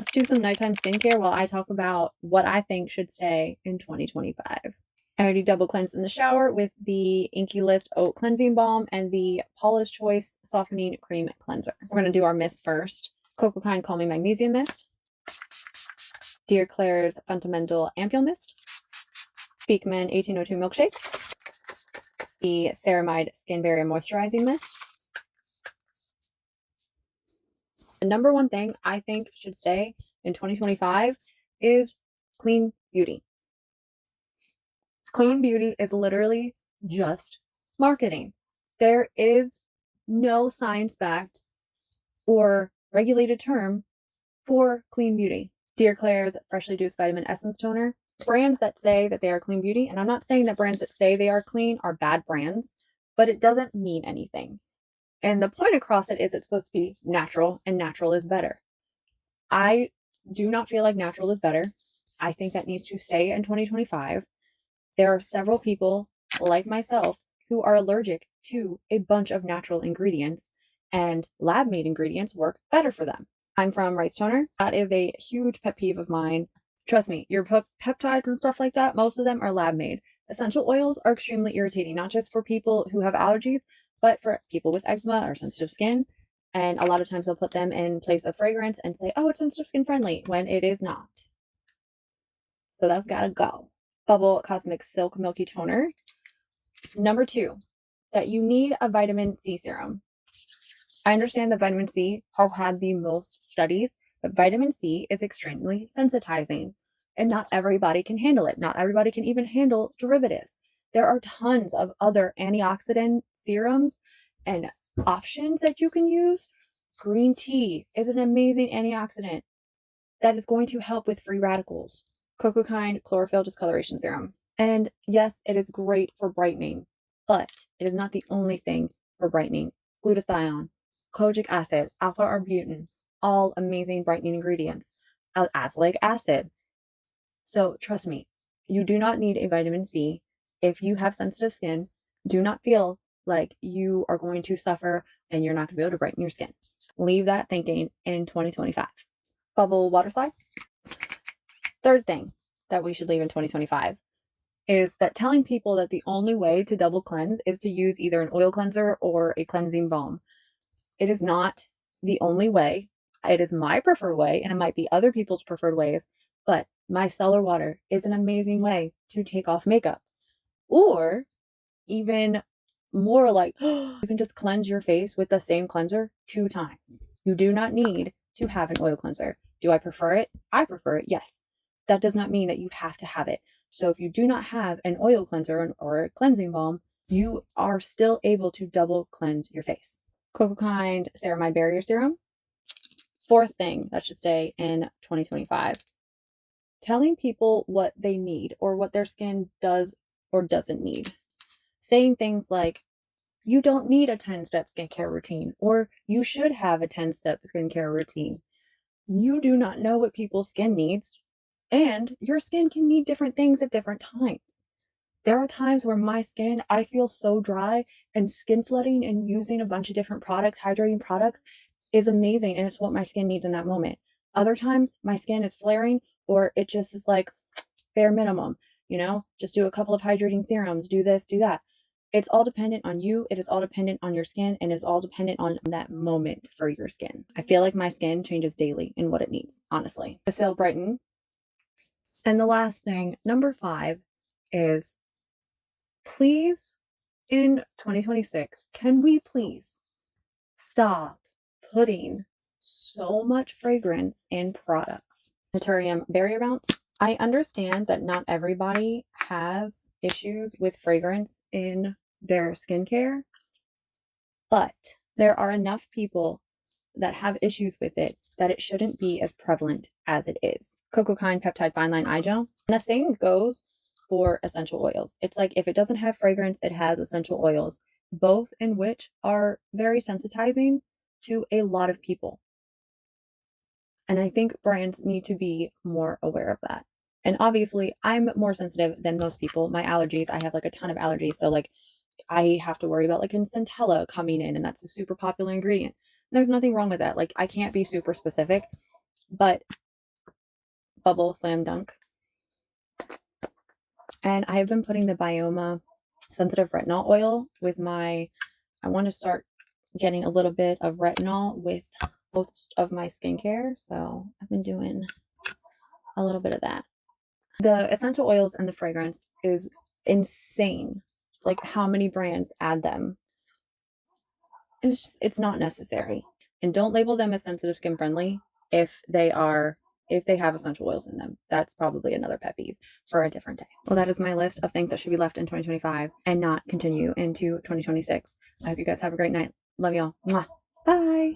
let's do some nighttime skincare while I talk about what I think should stay in 2025. I already double cleansed in the shower with the Inky List Oat Cleansing Balm and the Paula's Choice Softening Cream Cleanser. We're going to do our mist first. Coco Kind Calming Magnesium Mist, Dear Claire's Fundamental Ampule Mist, Beekman 1802 Milkshake, the Ceramide Skin Barrier Moisturizing Mist. The number one thing I think should stay in 2025 is clean beauty. Clean beauty is literally just marketing. There is no science-backed or regulated term for clean beauty. Dear Claire's Freshly Juiced Vitamin Essence Toner. Brands that say that they are clean beauty, and I'm not saying that brands that say they are clean are bad brands, but it doesn't mean anything. And the point across it is it's supposed to be natural, and natural is better. I do not feel like natural is better. I think that needs to stay in 2025. There are several people like myself who are allergic to a bunch of natural ingredients, and lab-made ingredients work better for them. I'm from Rice Toner. That is a huge pet peeve of mine. Trust me, your peptides and stuff like that, most of them are lab-made. Essential oils are extremely irritating, not just for people who have allergies, but for people with eczema or sensitive skin. And a lot of times they'll put them in place of fragrance and say, oh, it's sensitive skin friendly, when it is not. So that's gotta go. Bubble Cosmetics Silk Milky Toner. Number 2, that you need a vitamin C serum. I understand that vitamin C have had the most studies, but vitamin C is extremely sensitizing, and not everybody can handle it. Not everybody can even handle derivatives. There are tons of other antioxidant serums and options that you can use. Green tea is an amazing antioxidant that is going to help with free radicals. Coco Kind Chlorophyll Discoloration Serum. And yes, it is great for brightening, but it is not the only thing for brightening. Glutathione, kojic acid, alpha-arbutin, all amazing brightening ingredients. Azelaic acid. So trust me, you do not need a vitamin C. If you have sensitive skin, do not feel like you are going to suffer and you're not going to be able to brighten your skin. Leave that thinking in 2025. Bubble water slide. Third thing that we should leave in 2025 is that telling people that the only way to double cleanse is to use either an oil cleanser or a cleansing balm. It is not the only way. It is my preferred way, and it might be other people's preferred ways, but micellar water is an amazing way to take off makeup. Or even more like, you can just cleanse your face with the same cleanser 2 times. You do not need to have an oil cleanser. Do I prefer it? I prefer it, yes. That does not mean that you have to have it. So if you do not have an oil cleanser or a cleansing balm, you are still able to double cleanse your face. Coco Kind Ceramide Barrier Serum. Fourth thing that should stay in 2025. Telling people what they need or what their skin does or doesn't need. Saying things like, you don't need a 10-step skincare routine, or you should have a 10-step skincare routine. You do not know what people's skin needs, and your skin can need different things at different times. There are times where my skin, I feel so dry, and skin flooding and using a bunch of different products, hydrating products, is amazing, and it's what my skin needs in that moment. Other times, my skin is flaring, or it just is like bare minimum, just do a couple of hydrating serums, do this, do that. It's all dependent on you. It is all dependent on your skin, and it's all dependent on that moment for your skin. I feel like my skin changes daily in what it needs, honestly. Facial Brighten. And the last thing, number 5, is please, in 2026, can we please stop putting so much fragrance in products? Naturium Barrier Bounce. I understand that not everybody has issues with fragrance in their skincare, but there are enough people that have issues with it that it shouldn't be as prevalent as it is. Coco Kind Peptide Fine Line Eye Gel. And the same goes for essential oils. It's like if it doesn't have fragrance, it has essential oils, both in which are very sensitizing to a lot of people. And I think brands need to be more aware of that. And obviously, I'm more sensitive than most people. My allergies, I have like a ton of allergies. So like I have to worry about like Centella coming in, and that's a super popular ingredient. There's nothing wrong with that. Like I can't be super specific, but Bubble Slam Dunk. And I have been putting the Bioma Sensitive Retinol Oil with my, I want to start getting a little bit of retinol with most of my skincare. So I've been doing a little bit of that. The essential oils and the fragrance is insane. Like how many brands add them. And it's not necessary. And don't label them as sensitive skin friendly if they have essential oils in them. That's probably another pet peeve for a different day. Well, that is my list of things that should be left in 2025 and not continue into 2026. I hope you guys have a great night. Love y'all. Mwah. Bye.